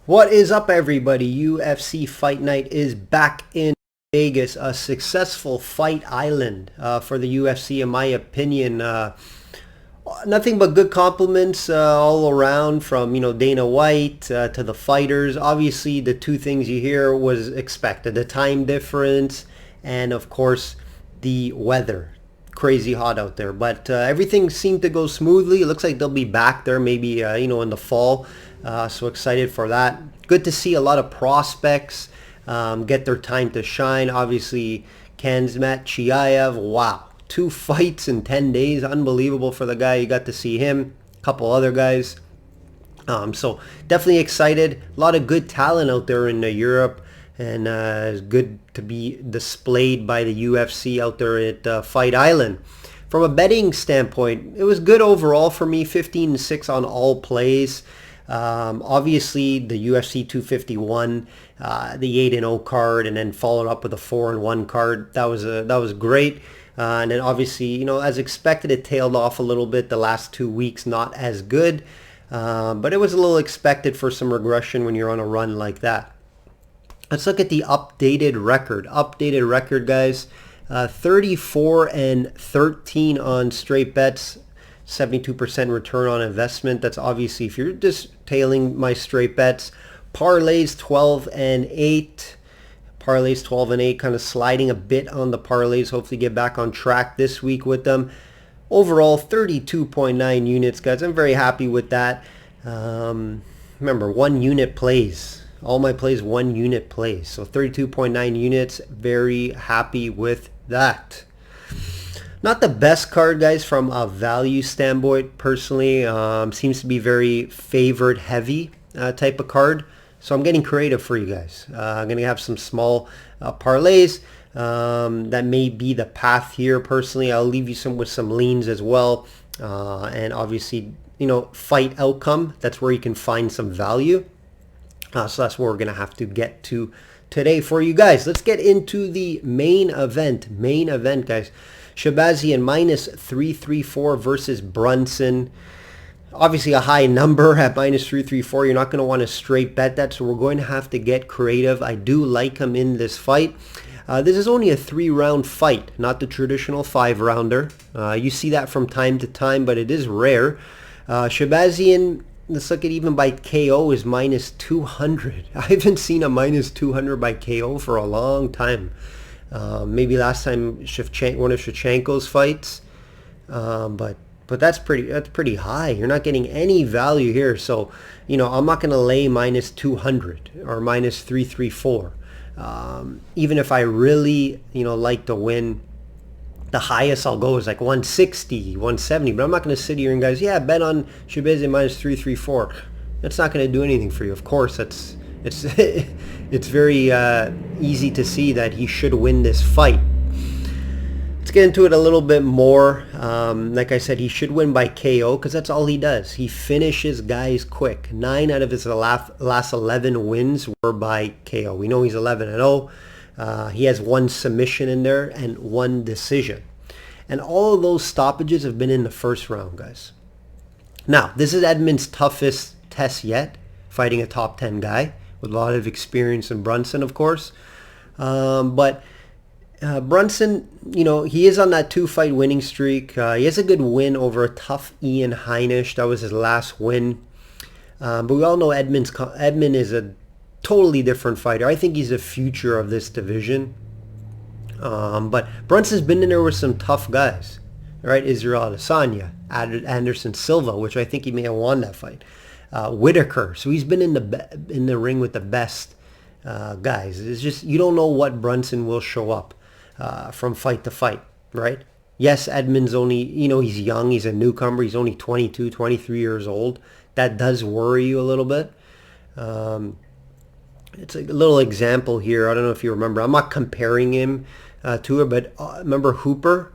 What is up, everybody? UFC Fight Night is back in Vegas, a successful fight island for the UFC, in my opinion. Nothing but good compliments all around, from Dana White to the fighters. Obviously, the two things you hear was expected: the time difference, and of course, the weather. Crazy hot out there, but everything seemed to go smoothly. It looks like they'll be back there maybe in the fall. So excited for that. Good to see a lot of prospects get their time to shine. Obviously, Khamzat Chimaev, wow, 2 fights in 10 days, unbelievable for the guy. You got to see him, a couple other guys. So definitely excited. A lot of good talent out there in Europe, and it's good to be displayed by the UFC out there at Fight Island. From a betting standpoint, it was good overall for me. 15-6 on all plays. Obviously, the UFC 251, the 8-0 card, and then followed up with a 4-1 card. That was great. And then obviously, as expected, it tailed off a little bit the last 2 weeks. Not as good, but it was a little expected for some regression when you're on a run like that. Let's look at the updated record. Updated record, guys. 34-13 on straight bets. 72% return on investment. That's obviously if you're just tailing my straight bets. Parlays 12-8. Parlays 12-8, kind of sliding a bit on the parlays. Hopefully get back on track this week with them. Overall, 32.9 units, guys. I'm very happy with that. Remember, 1 unit plays. All my plays, 1 unit plays. So 32.9 units. Very happy with that. Not the best card, guys, from a value standpoint, personally. Seems to be very favored heavy type of card. So I'm getting creative for you guys. I'm going to have some small parlays. That may be the path here, personally. I'll leave you with some leans as well. And obviously, fight outcome. That's where you can find some value. So that's where we're going to have to get to today for you guys. Let's get into the main event. Main event, guys. Shahbazyan minus 334 versus Brunson. Obviously a high number at minus 334. You're not going to want to straight bet that, so we're going to have to get creative. I do like him in this fight. This is only a 3-round fight, not the traditional 5-rounder. You see that from time to time, but it is rare. Shahbazyan, let's look at even by KO, is minus 200. I haven't seen a minus 200 by KO for a long time. Maybe last time one of Shevchenko's fights, but that's pretty high. You're not getting any value here, so I'm not going to lay minus 200 or minus 334. Even if I really like to win, the highest I'll go is like 160, 170. But I'm not going to sit here and guys, bet on Shahbazyan minus 334. That's not going to do anything for you. Of course, it's very easy to see that he should win this fight. Let's get into it a little bit more. Like I said, he should win by KO because that's all he does. He finishes guys quick. 9 out of his last 11 wins were by KO. We know he's 11-0. He has 1 submission in there and 1 decision. And all of those stoppages have been in the first round, guys. Now, this is Edmund's toughest test yet, fighting a top 10 guy with a lot of experience in Brunson, of course. But Brunson, he is on that 2-fight winning streak. He has a good win over a tough Ian Heinisch. That was his last win. But we all know Edmund is a totally different fighter. I think he's the future of this division. But Brunson's been in there with some tough guys, right? Israel Adesanya, Anderson Silva, which I think he may have won that fight. Whitaker. So he's been in the ring with the best guys. It's just you don't know what Brunson will show up from fight to fight, right? Yes, Edmund's only, he's young. He's a newcomer. He's only 22, 23 years old. That does worry you a little bit. It's a little example here. I don't know if you remember. I'm not comparing him to her, but remember Hooper?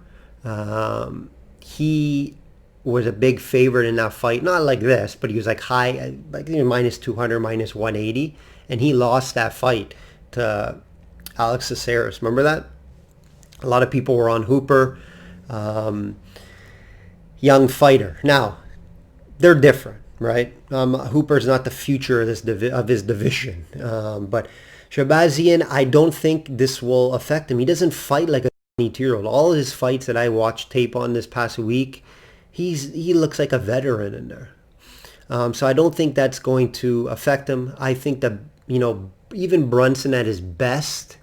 He was a big favorite in that fight. Not like this, but he was like high, like minus 200, minus 180. And he lost that fight to Alex Caceres. Remember that? A lot of people were on Hooper. Young fighter. Now, they're different. right? Hooper's not the future of his division. But Shahbazyan, I don't think this will affect him. He doesn't fight like a 22-year-old. All his fights that I watched tape on this past week, he looks like a veteran in there. So I don't think that's going to affect him. I think that, even Brunson at his best,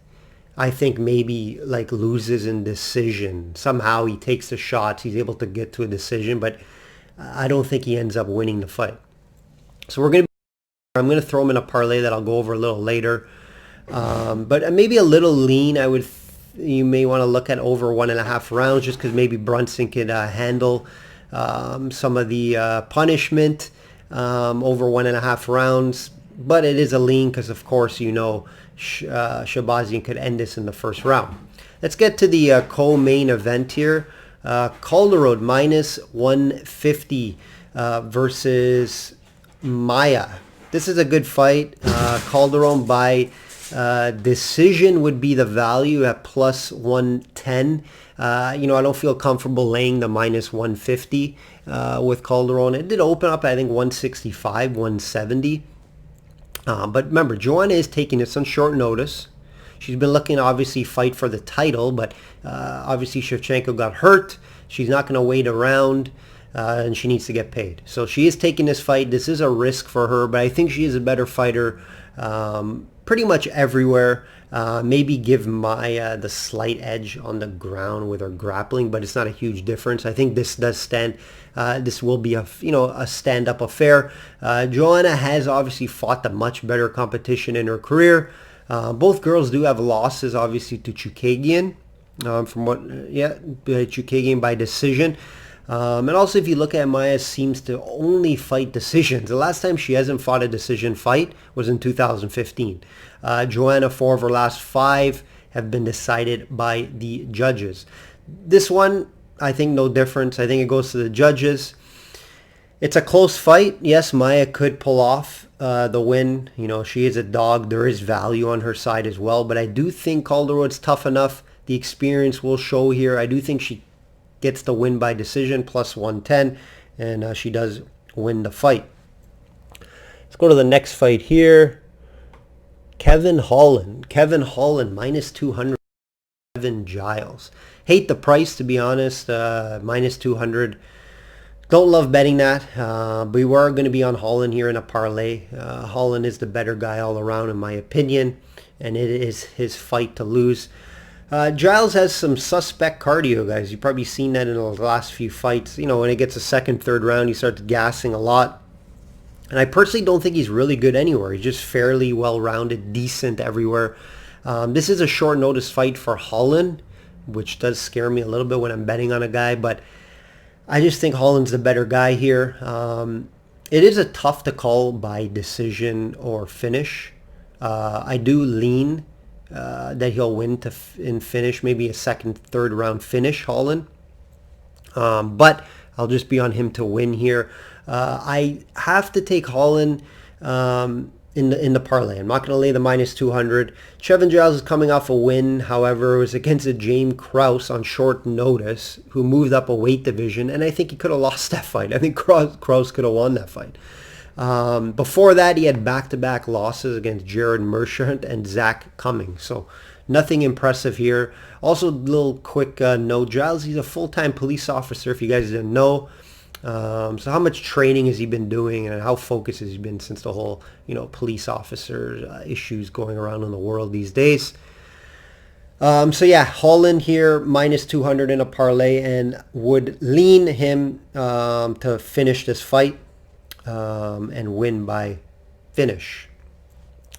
I think maybe like loses in decision. Somehow he takes the shots, he's able to get to a decision, but I don't think he ends up winning the fight. So I'm going to throw him in a parlay that I'll go over a little later. But maybe a little lean. You may want to look at over 1.5 rounds, just because maybe Brunson could handle some of the punishment over 1.5 rounds. But it is a lean because, of course, Shahbazyan could end this in the first round. Let's get to the co-main event here. Calderone minus 150 versus Maya. This is a good fight. Calderone by decision would be the value at plus 110. I don't feel comfortable laying the minus 150 with Calderone. It did open up, I think, 165, 170. But remember, Joanna is taking this on short notice. She's been looking to obviously fight for the title, but obviously Shevchenko got hurt. She's not going to wait around, and she needs to get paid. So she is taking this fight. This is a risk for her, but I think she is a better fighter pretty much everywhere. Maybe give Maya the slight edge on the ground with her grappling, but it's not a huge difference. I think this does stand. This will be a stand-up affair. Joanna has obviously fought the much better competition in her career. Both girls do have losses, obviously, to Chookagian. Chookagian by decision. And also, if you look at Maya, seems to only fight decisions. The last time she hasn't fought a decision fight was in 2015. Joanna, 4 of her last 5 have been decided by the judges. This one, I think no difference. I think it goes to the judges. It's a close fight. Yes, Maya could pull off the win. She is a dog. There is value on her side as well. But I do think Calderone's tough enough. The experience will show here. I do think she gets the win by decision, plus 110. And she does win the fight. Let's go to the next fight here. Kevin Holland, minus 200. Kevin Giles. Hate the price, to be honest. Minus 200. Don't love betting that. But we were going to be on Holland here in a parlay. Holland is the better guy all around, in my opinion. And it is his fight to lose. Giles has some suspect cardio, guys. You've probably seen that in the last few fights. When it gets a second, third round, he starts gassing a lot. And I personally don't think he's really good anywhere. He's just fairly well-rounded, decent everywhere. This is a short notice fight for Holland, which does scare me a little bit when I'm betting on a guy. But I just think Holland's the better guy here. It is a tough to call by decision or finish. I do lean that he'll win in finish, maybe a second, third round finish, Holland. But I'll just be on him to win here. I have to take Holland in the parlay. I'm not going to lay the minus 200. Kevin Giles is coming off a win. However, it was against a James Krause on short notice, who moved up a weight division, and I think he could have lost that fight. I think Krause could have won that fight. Before that, he had back-to-back losses against Jared Merchant and Zach Cummings. So nothing impressive here. Also, a little quick note, Giles, he's a full-time police officer, if you guys didn't know. So how much training has he been doing, and how focused has he been since the whole, police officer issues going around in the world these days? So yeah, Holland here, minus 200 in a parlay, and would lean him to finish this fight and win by finish.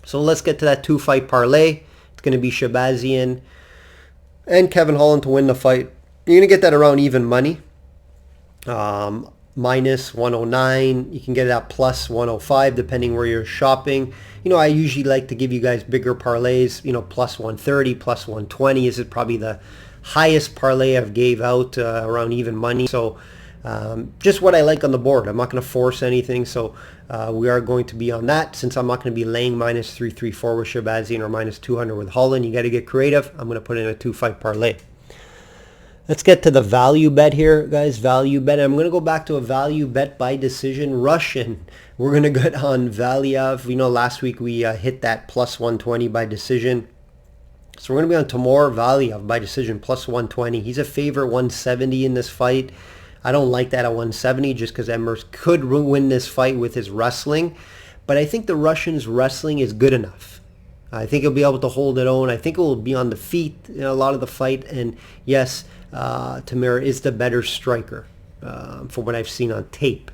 So let's get to that 2-fight parlay. It's going to be Shahbazyan and Kevin Holland to win the fight. You're going to get that around even money. Minus 109. You can get it at plus 105 depending where you're shopping. I usually like to give you guys bigger parlays, plus 130, plus 120. This is probably the highest parlay I've gave out around even money. So just what I like on the board. I'm not going to force anything. So we are going to be on that. Since I'm not going to be laying minus 334 with Shahbazyan or minus 200 with Holland, you got to get creative. I'm going to put in a 2-fight parlay. Let's get to the value bet here, guys. Value bet. I'm going to go back to a value bet by decision. Russian. We're going to get on Valiev. You know, last week we hit that plus 120 by decision. So we're going to be on Timur Valiev by decision plus 120. He's a favorite 170 in this fight. I don't like that at 170 just because Emmers could win this fight with his wrestling. But I think the Russian's wrestling is good enough. I think he'll be able to hold it own. I think it will be on the feet in a lot of the fight. And yes, Timur is the better striker from what I've seen on tape.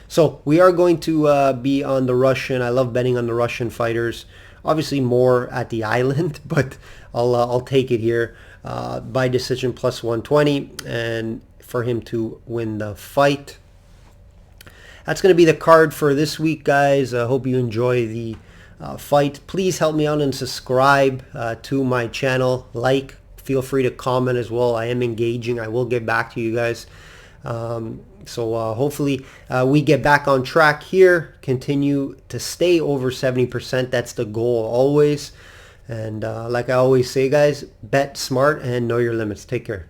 So we are going to be on the Russian. I love betting on the Russian fighters. Obviously more at the island, but I'll take it here by decision plus 120 and for him to win the fight. That's going to be the card for this week, guys. I hope you enjoy the fight. Please help me out and subscribe to my channel. Like, feel free to comment as well. I am engaging. I will get back to you guys. So hopefully we get back on track here. Continue to stay over 70%. That's the goal always. And like I always say, guys, bet smart and know your limits. Take care.